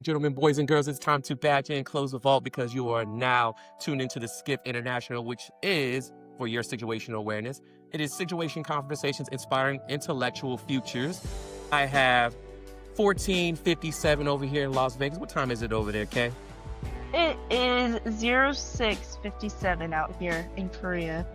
Gentlemen, boys and girls, it's time to badge in, close the vault, because you are now tuned into the Skip International, which is for your situational awareness. It is situation conversations inspiring intellectual futures. I have 14:57 over here in Las Vegas. What time is it over there, Kay? It is 06:57 out here in Korea.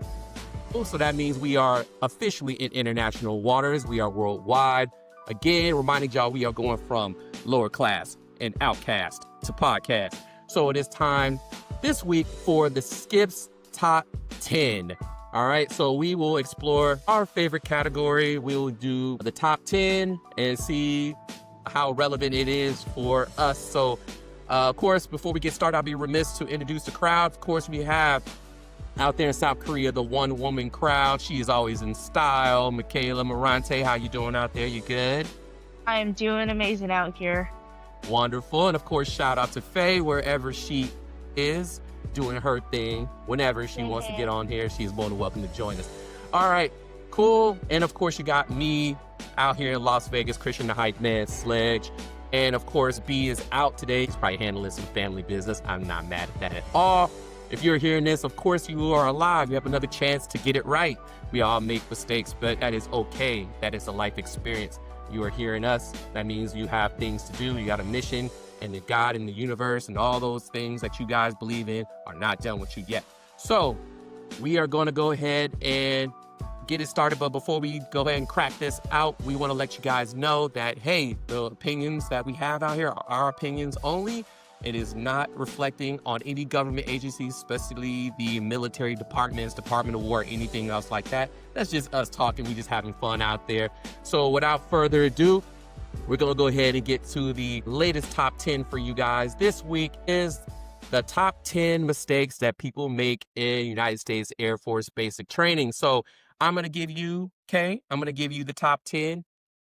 Oh, so that means we are officially in international waters. We are worldwide. Again, reminding y'all we are going from lower class and outcast to podcast. So it is time this week for the Skips Top 10. All right, so we will explore our favorite category. We'll do the top 10 and see how relevant it is for us. So, of course, before we get started, I'll be remiss to introduce the crowd. Of course, we have out there in South Korea, the one-woman crowd. She is always in style. Makayla, Morante, how you doing out there? You good? I am doing amazing out here. Wonderful. And of course, shout out to Faye, wherever she is doing her thing. Whenever she wants to get on here, she's more than welcome to join us. All right, cool. And of course, you got me out here in Las Vegas, Christian the Hype Man, Sledge. And of course, B is out today. He's probably handling some family business. I'm not mad at that at all. If you're hearing this, of course, you are alive. You have another chance to get it right. We all make mistakes, but that is okay. That is a life experience. You are hearing us. That means you have things to do. You got a mission, and the God and the universe and all those things that you guys believe in are not done with you yet. So we are going to go ahead and get it started. But before we go ahead and crack this out, we want to let you guys know that, hey, the opinions that we have out here are our opinions only. It is not reflecting on any government agencies, especially the military departments, Department of War, anything else like that. That's just us talking. We just having fun out there. So without further ado, we're going to go ahead and get to the latest top 10 for you guys. This week is the top 10 mistakes that people make in United States Air Force basic training. So I'm going to give you, Kay, I'm going to give you the top 10.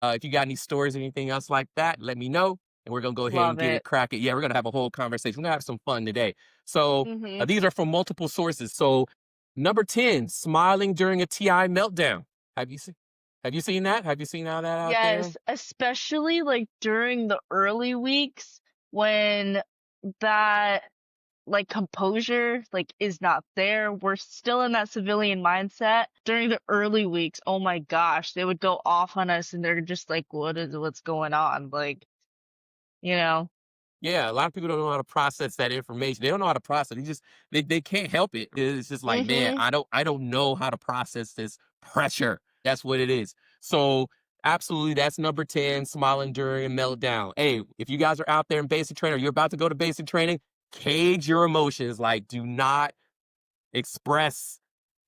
If you got any stories or anything else like that, let me know. And we're going to go ahead and get it cracking. Yeah, we're going to have a whole conversation. We're going to have some fun today. So these are from multiple sources. So number 10, smiling during a TI meltdown. Have you seen that? Have you seen all that out there? Yes, especially like during the early weeks when that like composure like is not there. We're still in that civilian mindset. During the early weeks, oh my gosh, they would go off on us and they're just like, what's going on? Like, you know. Yeah, a lot of people don't know how to process that information. They don't know how to process it. They can't help it. It's just like, man, I don't know how to process this pressure. That's what it is. So absolutely, that's number 10, smiling during a meltdown. Hey, if you guys are out there in basic training, or you're about to go to basic training, cage your emotions. Like, do not express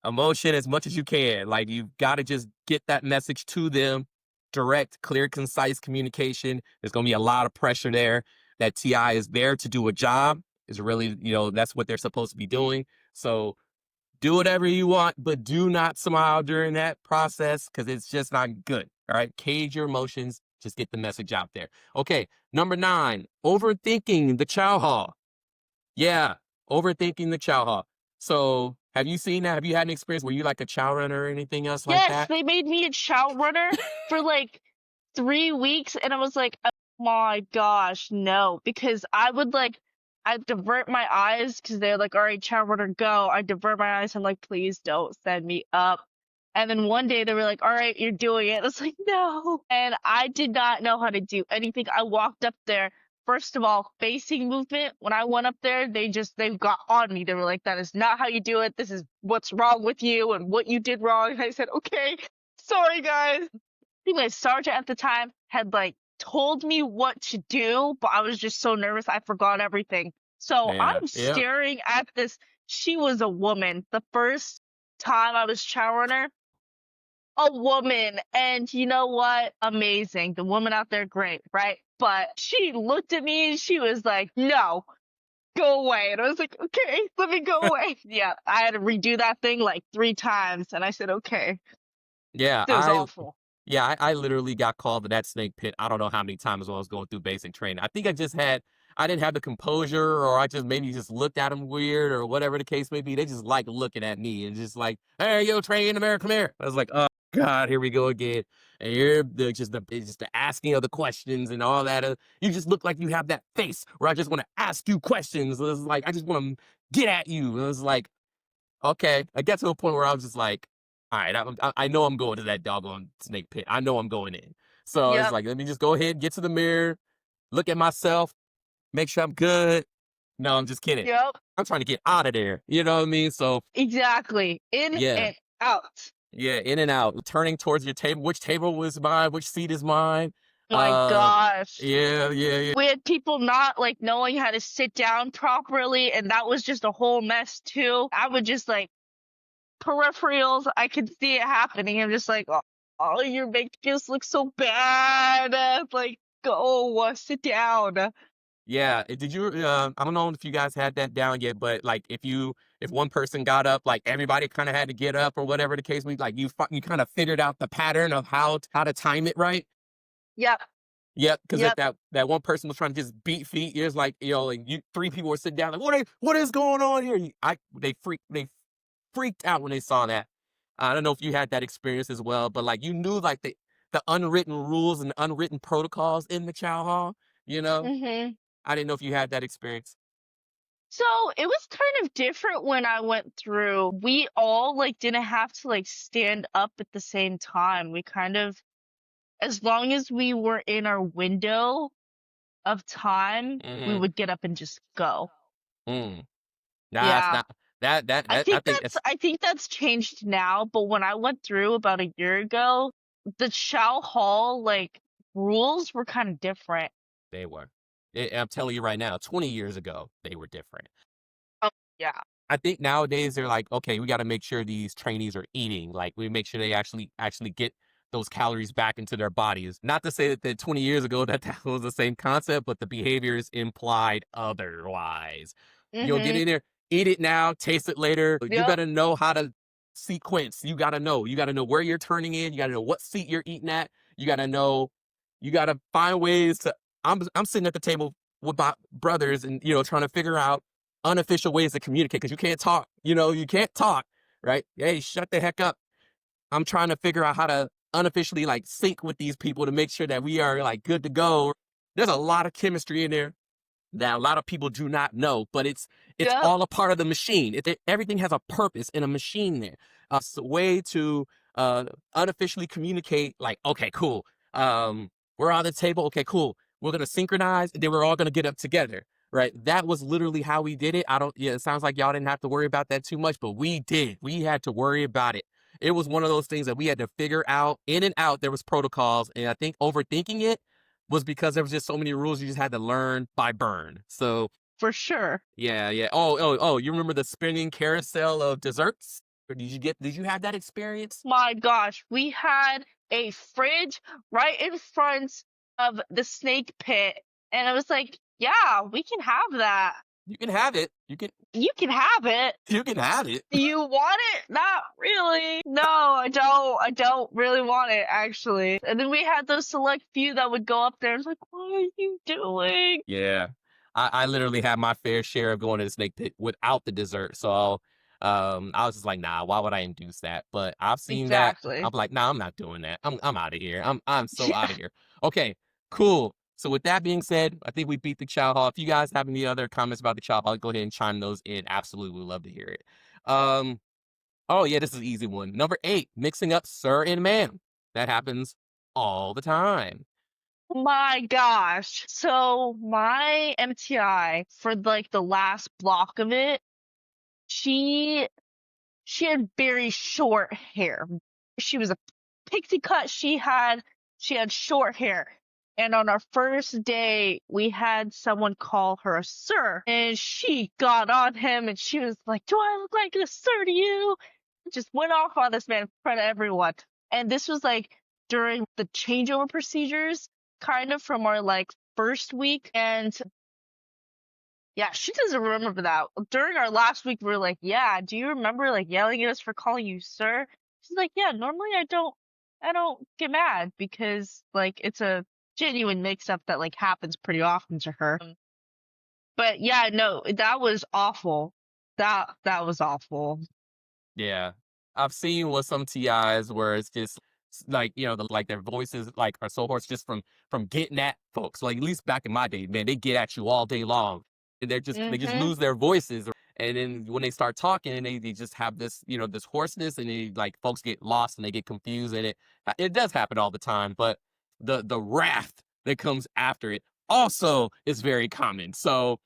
emotion as much as you can. Like, you've got to just get that message to them. Direct, clear, concise communication. There's going to be a lot of pressure there. That TI is there to do a job. Is really, that's what they're supposed to be doing. So do whatever you want, but do not smile during that process, because it's just not good. All right. Cage your emotions. Just get the message out there. Okay. Number 9, overthinking the chow hall. Yeah. Overthinking the chow hall. So have you seen that? Have you had an experience where you like a chow runner or anything else like that? Yes, they made me a chow runner for like 3 weeks, and I was like, oh my gosh, no, because I'd divert my eyes because they're like, all right, chow runner, go. I divert my eyes. I'm like, please don't send me up. And then one day they were like, all right, you're doing it. I was like, no. And I did not know how to do anything. I walked up there. First of all, facing movement. When I went up there, they got on me. They were like, that is not how you do it. This is what's wrong with you and what you did wrong. And I said, okay, sorry guys. I think my sergeant at the time had like told me what to do, but I was just so nervous I forgot everything. So I'm staring at this. She was a woman. The first time I was chow runner, a woman. And you know what? Amazing. The woman out there, great, right? But she looked at me and she was like, no, go away. And I was like, okay, let me go away. Yeah, I had to redo that thing like 3 times. And I said, okay. Yeah, It was awful. Yeah, I literally got called to that snake pit. I don't know how many times while I was going through basic training. I think I didn't have the composure, or I just maybe just looked at them weird, or whatever the case may be. They just like looking at me and just like, hey, yo, train America, come here. I was like, oh God, here we go again. and you're it's just the asking of the questions and all that. You just look like you have that face where I just want to ask you questions. It's like I just want to get at you. And it's like, okay, I get to a point where I was just like, all right, I know I'm going to that doggone snake pit. I know I'm going in. So it's Yep. like, let me just go ahead, get to the mirror, look at myself, make sure I'm good. No, I'm just kidding. Yep. I'm trying to get out of there. You know what I mean? So Exactly. In yeah, and out. yeah, in and out, turning towards your table. Which table was mine? Which seat is mine? My Uh, gosh. yeah, yeah, yeah. We had people not like knowing how to sit down properly, and that was just a whole mess too. I would just like peripherals, I could see it happening. I'm just like, oh, you're making us look so bad. Like, go sit down. Yeah, did you? I don't know if you guys had that down yet, but like, if one person got up, like everybody kind of had to get up, or whatever the case may be. Like you kind of figured out the pattern of how to time it right. Yep. Yep, because if Yep. that one person was trying to just beat feet, it's like, like you three people were sitting down, like what is going on here? They freaked out when they saw that. I don't know if you had that experience as well, but like you knew like the unwritten rules and unwritten protocols in the chow hall. You know, hmm I didn't know if you had that experience. So it was kind of different when I went through. We all like didn't have to like stand up at the same time. We kind of, as long as we were in our window of time, we Mm-hmm. would get up and just go. Mm. Nah, it's Yeah. not that I think it's I think that's changed now, but when I went through about a year ago, the Chow Hall like rules were kind of different. they were. I'm telling you right now, 20 years ago, they were different. Oh, yeah. I think nowadays they're like, okay, we got to make sure these trainees are eating. Like we make sure they actually get those calories back into their bodies. Not to say that 20 years ago that was the same concept, but the behaviors implied otherwise. You'll get Mhm. in there, eat it now, taste it later. You Yep. better know how to sequence. You got to know. You got to know where you're turning in. You got to know what seat you're eating at. You got to know. You got to find ways to. I'm sitting at the table with my brothers and trying to figure out unofficial ways to communicate because you can't talk. You can't talk, right? Hey, shut the heck up. I'm trying to figure out how to unofficially like sync with these people to make sure that we are like good to go. There's a lot of chemistry in there that a lot of people do not know, but it's Yep. all a part of the machine. Everything has a purpose in a machine there. It's a way to uh, unofficially communicate, like, okay, cool. We're on the table. Okay, cool. We're gonna synchronize, and then we're all gonna get up together. Right. That was literally how we did it. I don't. Yeah, it sounds like y'all didn't have to worry about that too much, but we did. We had to worry about it. It was one of those things that we had to figure out in and out. There was protocols, and I think overthinking it was because there was just so many rules you just had to learn by burn. So For sure. yeah, yeah. Oh, you remember the spinning carousel of desserts? Or did you have that experience? My gosh, we had a fridge right in front of the snake pit, and I was like, yeah, we can have that. You can have it. You can have it. You can have it. Do you want it? Not really. No, I don't. I don't really want it, actually. And then we had those select few that would go up there and it's like, what are you doing? Yeah. I literally had my fair share of going to the snake pit without the dessert. So I was just like, nah, why would I induce that? But I've seen that. I'm Exactly. like, nah, I'm not doing that. I'm out of here. I'm so out Yeah. of here. Okay, cool. So with that being said, I think we beat the chow hall. If you guys have any other comments about the chow hall, go ahead and chime those in. Absolutely would love to hear it. Um, oh yeah, this is an easy one. Number 8, mixing up sir and ma'am. That happens all the time. My gosh. So my MTI for like the last block of it, she she had very short hair. She was a pixie cut. She had short hair. And on our first day, we had someone call her a sir, and she got on him, and she was like, "Do I look like a sir to you?" Just went off on this man in front of everyone. And this was like during the changeover procedures, kind of from our like first week. And yeah, she doesn't remember that. During our last week, we were like, "Yeah, do you remember like yelling at us for calling you sir?" She's like, "Yeah, normally I don't get mad because like it's a genuine mix-up that like happens pretty often to her." But yeah, no, that was awful. That was awful. Yeah. I've seen with some TIs where it's just like, like their voices like are so hoarse just from getting at folks. Like at least back in my day, man, they get at you all day long. And they just Mhm. lose their voices. And then when they start talking and they just have this, this hoarseness and they like folks get lost and they get confused and it does happen all the time, but the wrath that comes after it also is very common. So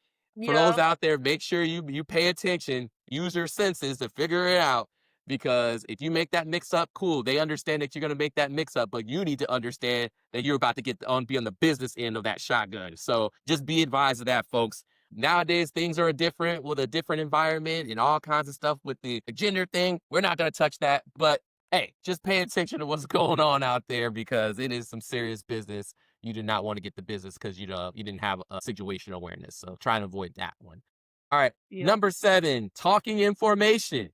for those Yeah. out there, make sure you pay attention, use your senses to figure it out. Because if you make that mix up, cool. They understand that you're gonna make that mix up, but you need to understand that you're about to be on the business end of that shotgun. So just be advised of that, folks. Nowadays, things are different with a different environment and all kinds of stuff with the gender thing. We're not gonna touch that, but hey, just pay attention to what's going on out there because it is some serious business. You did not want to get the business because you didn't have a situation awareness. So try and avoid that one. All right. Yeah. Number 7, talking in formation.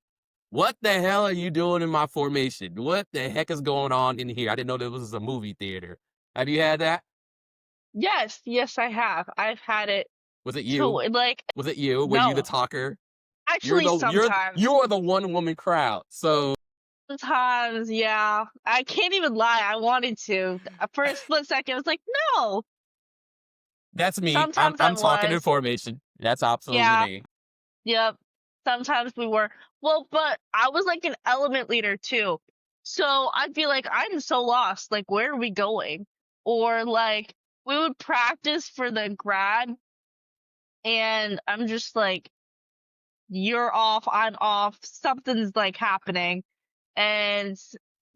What the hell are you doing in my formation? What the heck is going on in here? I didn't know there was a movie theater. Have you had that? Yes, yes, I have. I've had it Was it to you? like Was it you? Were you the no. talker? You're Actually, the you're sometimes. you're the one woman crowd. So Sometimes, yeah. I can't even lie. I wanted to. For a split second, I was like, no. that's me. I'm Sometimes I I'm talking in was. formation. That's absolutely Yeah. me. Yep. Sometimes we were. Well, but I was like an element leader too. So I'd be like, I'm so lost. Like, where are we going? Or like, we would practice for the grad, and I'm just like, you're off, I'm off, something's like happening. And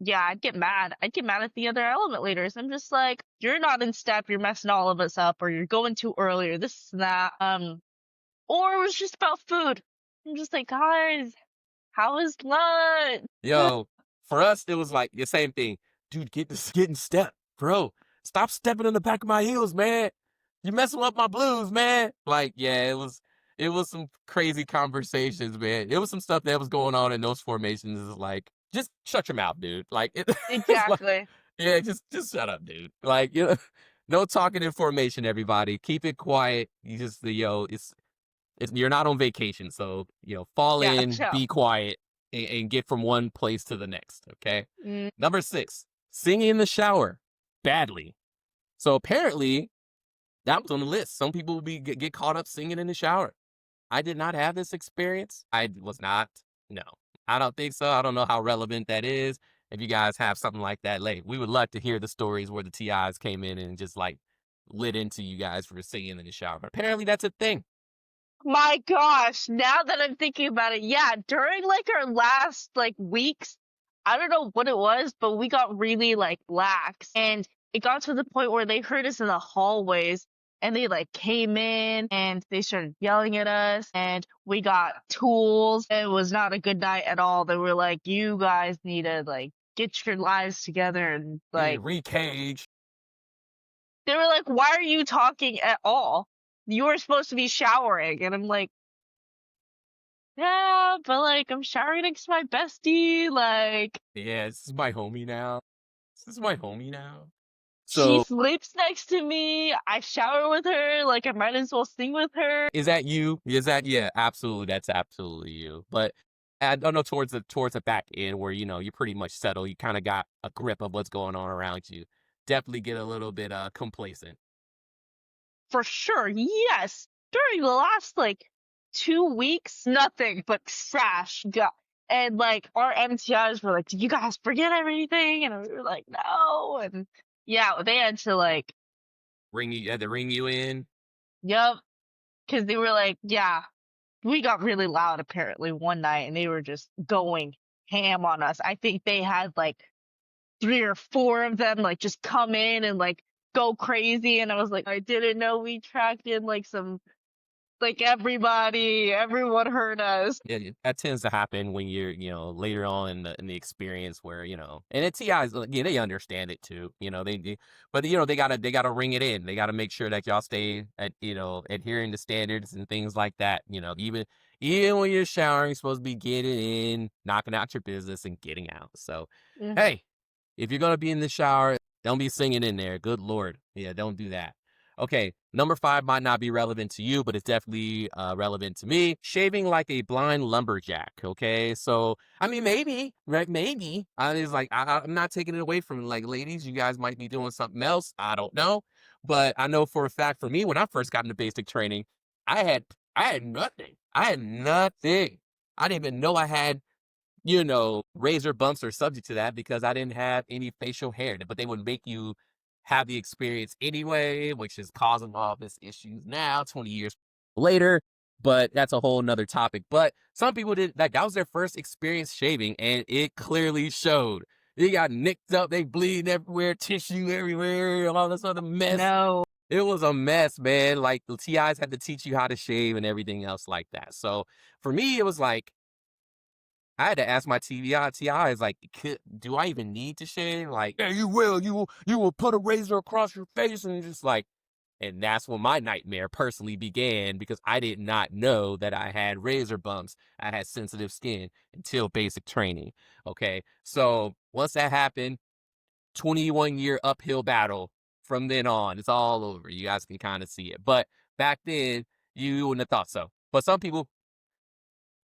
yeah, I'd get mad. I'd get mad at the other element leaders. I'm just like, you're not in step, you're messing all of us up, or you're going too early, or this and that. Or it was just about food. I'm just like, guys, how is lunch? Yo, for us, it was like the same thing. Dude, get in step, bro. Stop stepping in the back of my heels, man. You messing up my blues, man. Like, yeah, it was some crazy conversations, man. It was some stuff that was going on in those formations. Is like, just shut your mouth, dude. Like, it's like, Exactly. yeah, just shut up, dude. Like, no talking in formation, everybody. Keep it quiet. You just, you're not on vacation, so fall Yeah, in, chill. be quiet, and get from one place to the next. Okay. Mm, Number 6, singing in the shower badly. So apparently that was on the list. Some people would get caught up singing in the shower. I did not have this experience. I was not. No, I don't think so. I don't know how relevant that is. If you guys have something like that, we would love to hear the stories where the TIs came in and just like lit into you guys for singing in the shower. Apparently that's a thing. My gosh, now that I'm thinking about it, yeah, during like our last like weeks, I don't know what it was, but we got really like lax. And it got to the point where they heard us in the hallways and they like came in and they started yelling at us and we got tools. It was not a good night at all. They were like, you guys need to like get your lives together and Yeah, like recage. they were like, why are you talking at all? You were supposed to be showering. And I'm like, yeah, but like I'm showering next to my bestie. Like Yeah, this is my homie now. This is my homie now. she So sleeps next to me. I shower with her. Like I might as well sing with her. is that you? Is that yeah? Absolutely, that's absolutely you. But I don't know towards the back end where you're pretty much settled. You kind of got a grip of what's going on around you. Definitely get a little bit complacent. For sure. Yes. During the last like 2 weeks, nothing but trash. And like our MTIs were like, did you guys forget everything? And we were like, no. And yeah, they had to like, Had to ring you in. yep. Cause they were like, yeah, we got really loud apparently one night and they were just going ham on us. I think they had like 3 or 4 of them like just come in and like go crazy. And I was like, I didn't know we tracked in like some like everyone heard us. Yeah, that tends to happen when you're, later on in the experience where, and the TIs, yeah, they understand it too, but they gotta ring it in. They gotta make sure that y'all stay adhering to standards and things like that. Even when you're showering, you're supposed to be getting in, knocking out your business and getting out. So, Mhm. hey, if you're gonna be in the shower, don't be singing in there. Good Lord. Yeah, don't do that. Okay, number 5 might not be relevant to you, but it's definitely relevant to me. Shaving like a blind lumberjack. Okay, so I mean, maybe, right? Maybe I was like, I'm not taking it away from like ladies. You guys might be doing something else. I don't know, but I know for a fact for me, when I first got into basic training, I had I had nothing. I had nothing. I didn't even know I had razor bumps are subject to that because I didn't have any facial hair, but they would make you have the experience anyway, which is causing all this issues now, 20 years later. But that's a whole nother topic. But some people did like that was their first experience shaving, and it clearly showed. They got nicked up, they bleeding everywhere, tissue everywhere, all this other mess. No, It was a mess, man. Like the TIs had to teach you how to shave and everything else like that. So for me, it was like I had to ask my TI is like, do I even need to shave? Like, yeah, you will put a razor across your face and just like, and that's when my nightmare personally began because I did not know that I had razor bumps. I had sensitive skin until basic training. Okay. So once that happened, 21-year uphill battle from then on. It's all over. You guys can kind of see it. But back then, you wouldn't have thought so. But some people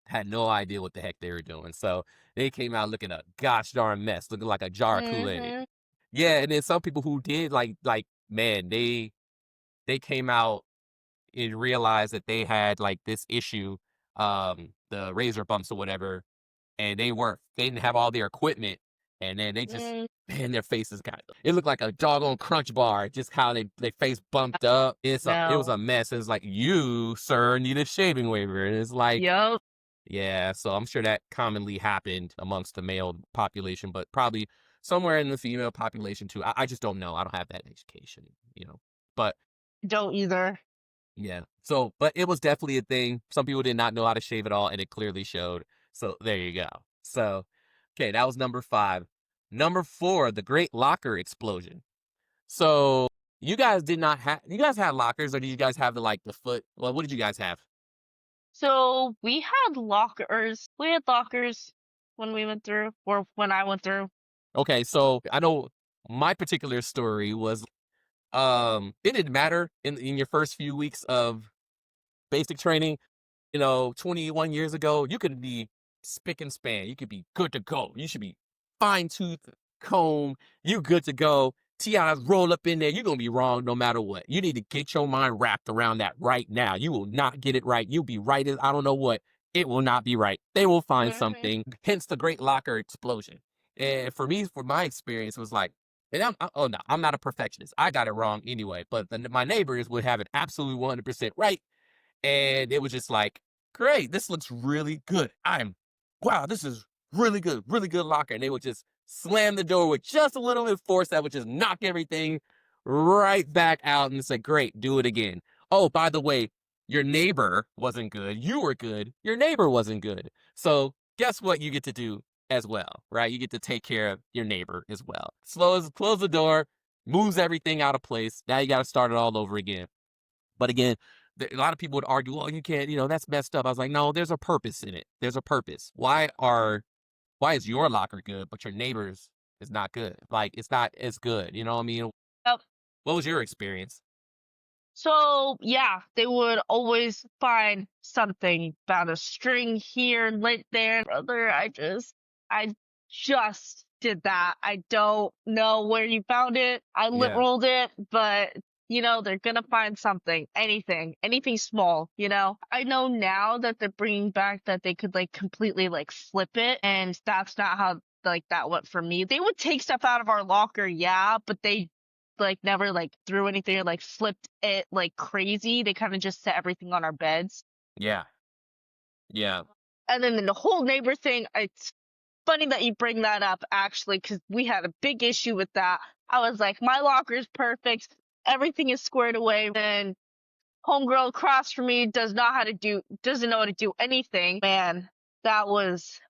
had no idea what the heck they were doing. So they came out looking a gosh darn mess, looking like a jar of Kool-Aid. hmm Yeah, and then some people who did like man, they came out and realized that they had like this issue, the razor bumps or whatever, and they didn't have all their equipment, and then they just mm, man, their faces got it looked like a doggone crunch bar, just how they face bumped up. It was no. a mess. It's like you, sir, need a shaving waiver. And it's like Yup, yeah, so I'm sure that commonly happened amongst the male population, but probably somewhere in the female population too. I just don't know. I don't have that education. But don't either. yeah, so, but it was definitely a thing. Some people did not know how to shave at all, and it clearly showed. So there you go. So, okay, that was number 5. Number 4, the Great Locker Explosion. So you guys had lockers, or did you guys have the foot? Well, what did you guys have? So we had lockers. We had lockers when we went through, or when I went through. Okay, so I know my particular story was it didn't matter in your first few weeks of basic training. 21 years ago, you could be spick and span. You could be good to go. You should be fine tooth comb. You good to go. TIs roll up in there. You're gonna be wrong no matter what. You need to get your mind wrapped around that right now. You will not get it right. You'll be right as I don't know what. It will not be right. They will find hmm something. Hence the Great Locker Explosion. And for me, for my experience, it was like, and oh no, I'm not a perfectionist. I got it wrong anyway. But my neighbors would have it absolutely 100% right, and it was just like, great, this looks really good. Wow, this is really good locker. And they would just slam the door with just a little bit of force that would just knock everything right back out and say, great, do it again. Oh, by the way, your neighbor wasn't good. You were good. Your neighbor wasn't good. So guess what you get to do as well, right? You get to take care of your neighbor as well. Close the door, moves everything out of place. Now you got to start it all over again. But again, a lot of people would argue, well, you can't, that's messed up. I was like, no, there's a purpose in it. There's a purpose. Why is your locker good, but your neighbor's is not good? Like, it's not as good. You know what I mean? Yep. What was your experience? So yeah, they would always find something about a string here, lit there. Brother, I just did that. I don't know where you found it. I lit Yeah. rolled it, but they're gonna find something, anything small. I know now that they're bringing back that they could like completely like flip it, and that's not how like that went for me. They would take stuff out of our locker, yeah, but they like never like threw anything or like flipped it like crazy. They kind of just set everything on our beds. Yeah. Yeah. And then the whole neighbor thing, it's funny that you bring that up actually, because we had a big issue with that. I was like, my locker is perfect, everything is squared away, and homegirl across from me doesn't know how to do anything. Man, that was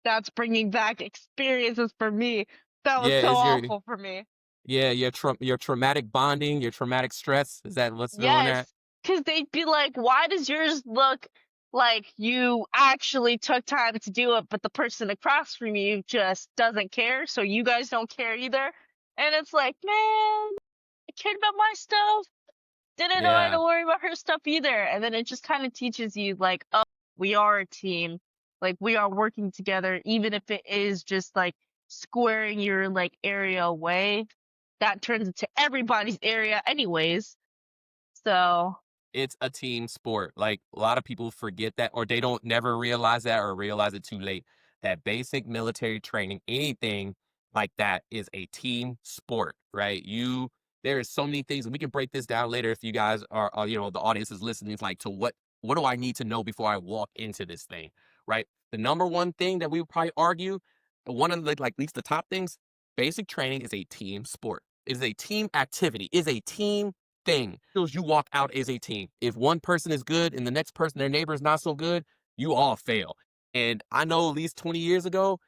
that's bringing back experiences for me. That was Yeah. so Is awful for me. your traumatic bonding, your traumatic stress? Is that what's doing that? Yes, because they'd be like, why does yours look like you actually took time to do it, but the person across from you just doesn't care, so you guys don't care either? And it's like, man. I cared about my stuff. Didn't know I had Yeah. to worry about her stuff either. And then it just kind of teaches you, like, oh, we are a team. Like, we are working together, even if it is just like squaring your like area away. That turns into everybody's area, anyways. So, It's a team sport. Like a lot of people forget that, or they don't never realize that, or realize it too late. That basic military training, anything like that, is a team sport, right? There is so many things, and we can break this down later if you guys are the audience is listening. It's like, to what do I need to know before I walk into this thing, right? The number one thing that we would probably argue, one of the like at least the top things, basic training is a team sport. It is a team activity. Is a team thing. You walk out as a team. If one person is good and the next person, their neighbor, is not so good, you all fail. And I know at least 20 years ago,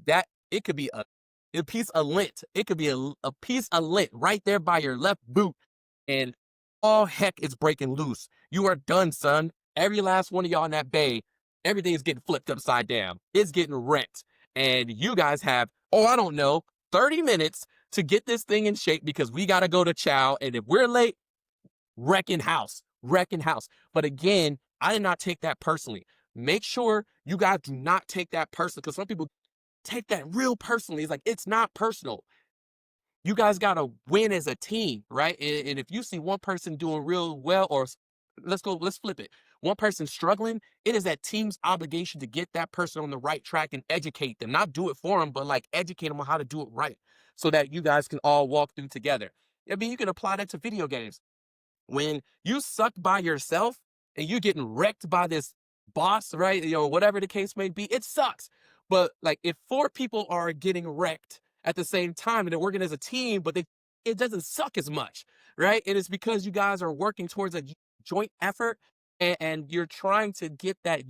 that it could be a piece of lint. It could be a piece of lint right there by your left boot. And all heck is breaking loose. You are done, son. Every last one of y'all in that bay, everything is getting flipped upside down. It's getting wrecked. And you guys have, oh, I don't know, 30 minutes to get this thing in shape because we got to go to chow. And if we're late, wrecking house, wrecking house. But again, I did not take that personally. Make sure you guys do not take that personally, because some people take that real personally. It's like, it's not personal. You guys got to win as a team, right? And if you see one person doing real well, or let's flip it. One person struggling, it is that team's obligation to get that person on the right track and educate them. Not do it for them, but like educate them on how to do it right, so that you guys can all walk through together. I mean, you can apply that to video games. When you suck by yourself and you're getting wrecked by this boss, right? Whatever the case may be, it sucks. But like, if four people are getting wrecked at the same time and they're working as a team, but it doesn't suck as much, right? And it's because you guys are working towards a joint effort, and you're trying to get that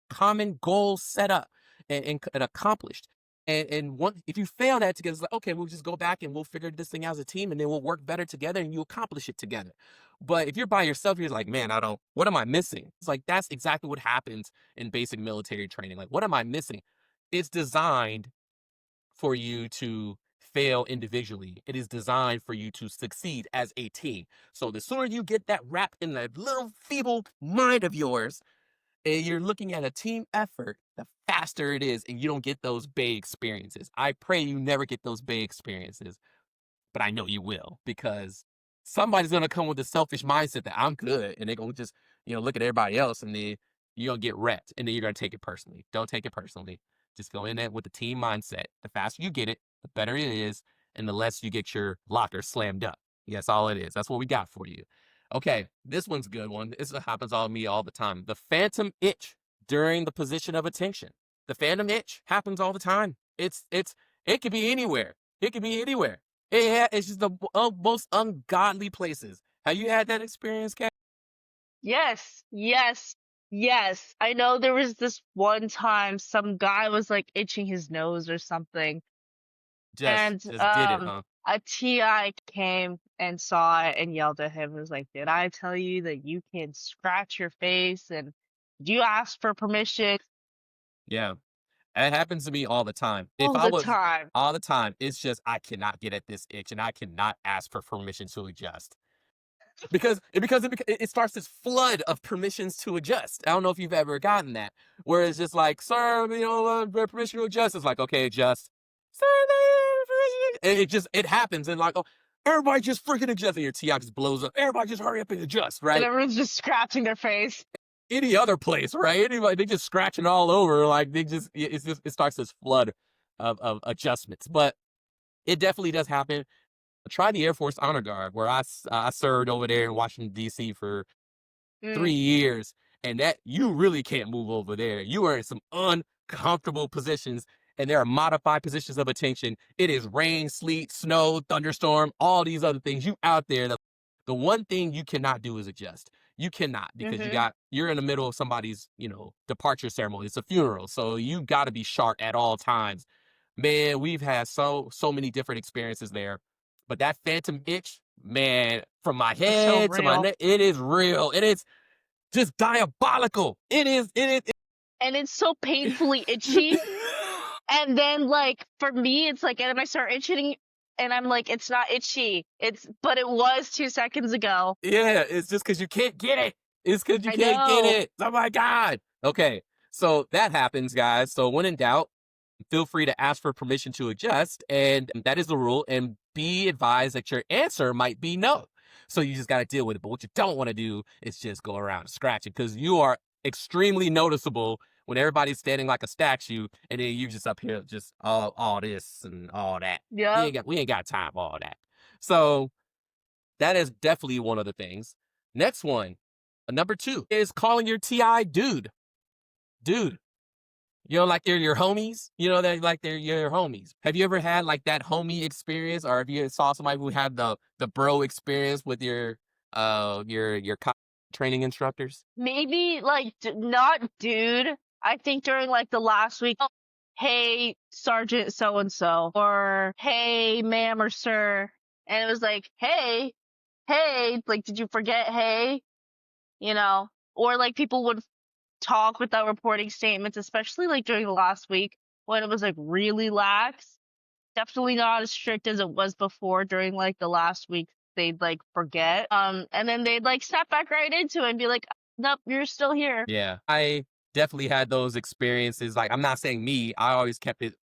common goal set up and accomplished. And if you fail that together, it's like, okay, we'll just go back and we'll figure this thing out as a team, and then we'll work better together and you accomplish it together. But if you're by yourself, you're like, man, what am I missing? It's like, that's exactly what happens in basic military training. Like, what am I missing? It's designed for you to fail individually. It is designed for you to succeed as a team. So the sooner you get that wrapped in that little feeble mind of yours, and you're looking at a team effort, the faster it is, and you don't get those Bay experiences. I pray you never get those Bay experiences, but I know you will, because somebody's gonna come with a selfish mindset that I'm good, and they're gonna just look at everybody else, and then you're gonna get wrecked, and then you're gonna take it personally. Don't take it personally. Just go in there with the team mindset. The faster you get it, the better it is, and the less you get your locker slammed up. That's all it is. That's what we got for you. Okay, this one's a good one. This happens on me all the time. The phantom itch during the position of attention. The phantom itch happens all the time. It could be anywhere. It could be anywhere. It's just the most ungodly places. Have you had that experience, Kat? yes, yes, yes. I know there was this one time some guy was like itching his nose or something. Just And just did it, huh? a TI came and saw it and yelled at him and was like, "Did I tell you that you can scratch your face? And did you ask for permission?" Yeah. It happens to me all the time. If All I the was time. all the time, it's just I cannot get at this itch, and I cannot ask for permission to adjust. Because it starts this flood of permissions to adjust. I don't know if you've ever gotten that, where it's just like, sir, permission to adjust. It's like, okay, adjust. Sir, and it happens, and like, oh, everybody just freaking adjust, and your TI just blows up. Everybody just hurry up and adjust, And right? everyone's just scratching their face. Any other place, right? Anybody, they just scratching all over, like it starts this flood of adjustments. But it definitely does happen. Try the Air Force Honor Guard, where I served over there in Washington D.C. for Mm, 3 years, and that you really can't move over there. You are in some uncomfortable positions, and there are modified positions of attention. It is rain, sleet, snow, thunderstorm, all these other things. You out there. The one thing you cannot do is adjust. You cannot, because mm-hmm. you're in the middle of somebody's departure ceremony. It's a funeral, so you got to be sharp at all times. Man, we've had so many different experiences there, but that phantom itch, man, from my It's so head to my real. neck, it is real. It is just diabolical. It is. And it's so painfully itchy. And then, like, for me, it's like, and then I start itching and I'm like, it's not itchy. But it was 2 seconds ago. Yeah, it's just because you can't get it. It's because you I can't get know. it. Oh my God. Okay. So that happens, guys. So when in doubt, feel free to ask for permission to adjust. And that is the rule. And be advised that your answer might be no. So you just got to deal with it. But what you don't want to do is just go around and scratch it because you are extremely noticeable when everybody's standing like a statue and then you just up here just all this and all that. Yep. We ain't got time for all that. So that is definitely one of the things. Next one, number 2 is calling your TI dude. Dude, you know, like they're your homies. You know, they're like they're your homies. Have you ever had like that homie experience, or have you saw somebody who had the bro experience with your training instructors? Maybe like not dude. I think during like the last week, "Oh, hey Sergeant so and so," or hey ma'am or sir, and it was like, hey, like did you forget hey, you know? Or like people would talk without reporting statements, especially like during the last week when it was like really lax. Definitely not as strict as it was before during like the last week. They'd like forget. And then they'd like snap back right into it and be like, nope, you're still here. Yeah, I definitely had those experiences. Like, I'm not saying me. I always kept it,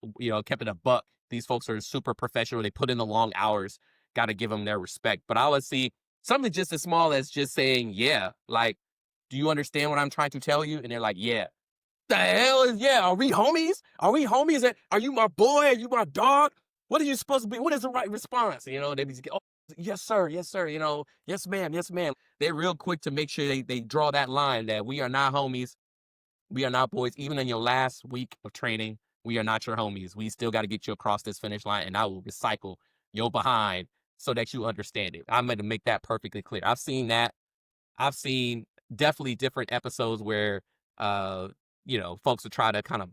kept it a buck. These folks are super professional. They put in the long hours. Got to give them their respect. But I would see something just as small as just saying, yeah, like, do you understand what I'm trying to tell you? And they're like, yeah. The hell is, yeah? Are we homies? Are we homies? Are you my boy? Are you my dog? What are you supposed to be? What is the right response? They just get, oh, yes, sir. Yes, sir. Yes, ma'am. Yes, ma'am. They're real quick to make sure they draw that line that we are not homies. We are not boys. Even in your last week of training, we are not your homies. We still got to get you across this finish line, and I will recycle your behind so that you understand it. I'm going to make that perfectly clear. I've seen that. I've seen definitely different episodes where, uh, folks will try to kind of,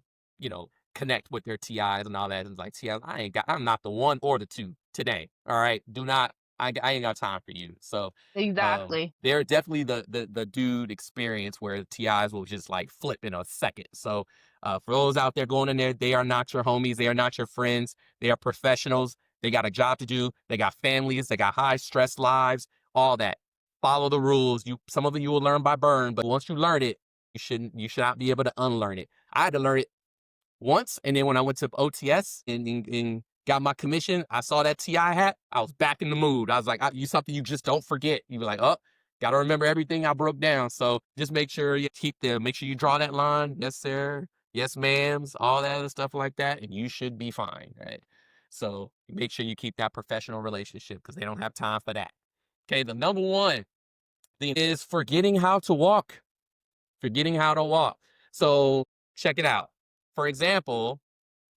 connect with their TIs and all that. And it's like, TIs, I'm not the one or the two today. All right. Do not, I ain't got time for you. So, Exactly. they're definitely the dude experience where TIs will just like flip in a second. So, for those out there going in there, they are not your homies. They are not your friends. They are professionals. They got a job to do. They got families. They got high stress lives, all that. Follow the rules. Some of it you will learn by burn, but once you learn it, you should not be able to unlearn it. I had to learn it once, and then when I went to OTS and got my commission, I saw that TI hat. I was back in the mood. I was like, you something you just don't forget. You be like, oh, got to remember everything I broke down. So just make sure you make sure you draw that line. Yes, sir. Yes, ma'ams. All that other stuff like that, and you should be fine, right? So make sure you keep that professional relationship because they don't have time for that. Okay, the number one thing is forgetting how to walk. Forgetting how to walk. So check it out. For example,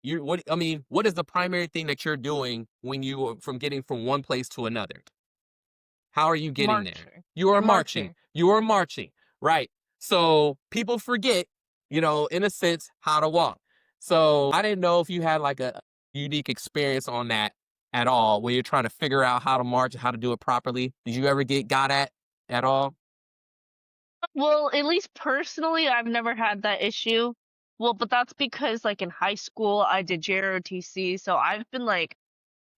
what is the primary thing that you're doing when you are from getting from one place to another? How are you getting there? Marching. You are You're marching. marching. You are marching. Right. So people forget, in a sense, how to walk. So I didn't know if you had like a unique experience on that at all, where you're trying to figure out how to march and how to do it properly. Did you ever get got at all? Well, at least personally, I've never had that issue. Well, but that's because like in high school, I did JROTC. So I've been like,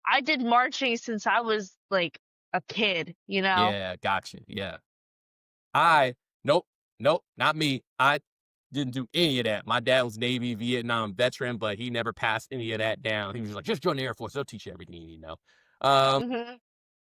I did marching since I was like a kid, you know? Yeah, gotcha. Yeah. I nope, nope, not me. I didn't do any of that. My dad was Navy, Vietnam veteran, but he never passed any of that down. He was like, just join the Air Force. They'll teach you everything you need to know. Hmm.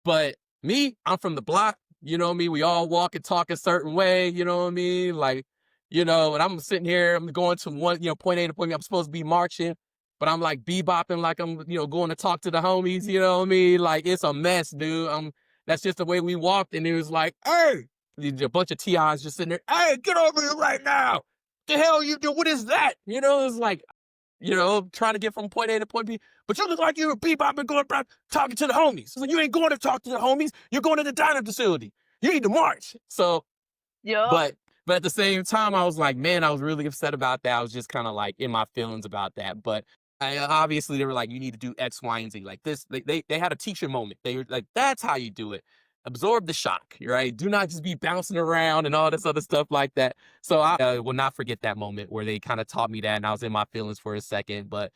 But me, I'm from the block. You know what I mean? We all walk and talk a certain way. You know what I mean? Like, and I'm sitting here, I'm going to one, point A to point B. I'm supposed to be marching, but I'm like bebopping like I'm, going to talk to the homies. You know what I mean? Like, it's a mess, dude. That's just the way we walked. And it was like, hey, a bunch of TIs just sitting there, hey, get over here right now. The hell you do? What is that? It's like, trying to get from point A to point B. But you look like you're a bebopping going around talking to the homies. So you ain't going to talk to the homies. You're going to the dining facility. You need to march. So, Yup. but at the same time, I was like, man, I was really upset about that. I was just kind of like in my feelings about that. But obviously, they were like, you need to do X, Y, and Z. Like this, they had a teacher moment. They were like, that's how you do it. Absorb the shock, right? Do not just be bouncing around and all this other stuff like that. So I will not forget that moment where they kind of taught me that, and I was in my feelings for a second. But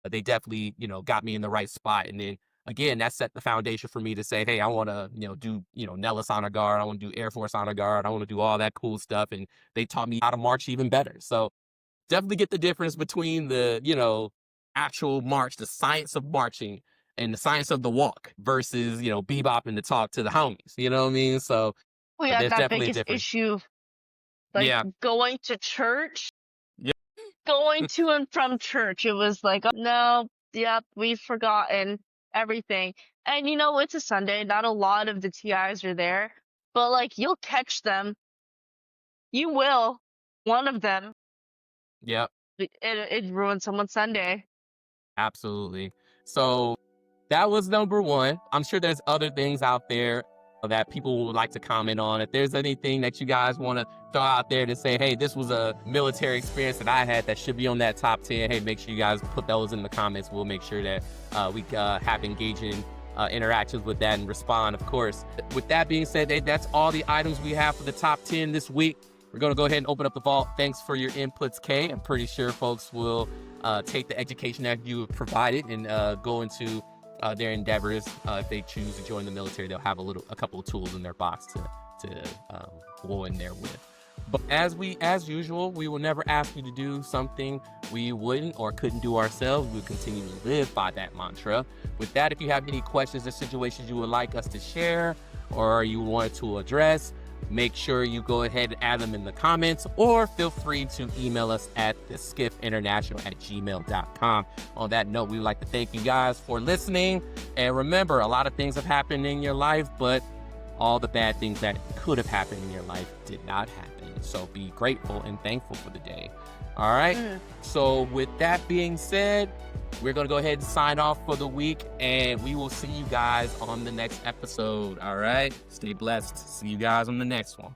they definitely, got me in the right spot. And then again, that set the foundation for me to say, hey, I want to, do, Nellis Honor Guard. I want to do Air Force Honor Guard. I want to do all that cool stuff. And they taught me how to march even better. So definitely get the difference between the, actual march, the science of marching and the science of the walk versus, bebopping to talk to the homies. You know what I mean? So We had there's that definitely a biggest difference. issue, like Yeah. going to church, Yeah. going to and from church. It was like, oh, no, yep, we've forgotten everything. And it's a Sunday. Not a lot of the TIs are there, but like you'll catch them. You will. One of them. Yeah. It ruined someone's Sunday. Absolutely. So that was number one. I'm sure there's other things out there that people would like to comment on. If there's anything that you guys want to throw out there to say, hey, this was a military experience that I had that should be on that top 10, hey, make sure you guys put those in the comments. We'll make sure that we have engaging interactions with that and respond, of course. With that being said, hey, that's all the items we have for the top 10 this week. We're going to go ahead and open up the vault. Thanks for your inputs, Kay. I'm pretty sure folks will take the education that you have provided and go into their endeavors. If they choose to join the military, they'll have a couple of tools in their box to go in there with. But as usual, we will never ask you to do something we wouldn't or couldn't do ourselves. We'll continue to live by that mantra. With that, if you have any questions or situations you would like us to share or you wanted to address, make sure you go ahead and add them in the comments, or feel free to email us at theskiffinternational@gmail.com. On that note, we would like to thank you guys for listening. And remember, a lot of things have happened in your life, but all the bad things that could have happened in your life did not happen. So be grateful and thankful for the day. All right. So with that being said, we're going to go ahead and sign off for the week, and we will see you guys on the next episode. All right. Stay blessed. See you guys on the next one.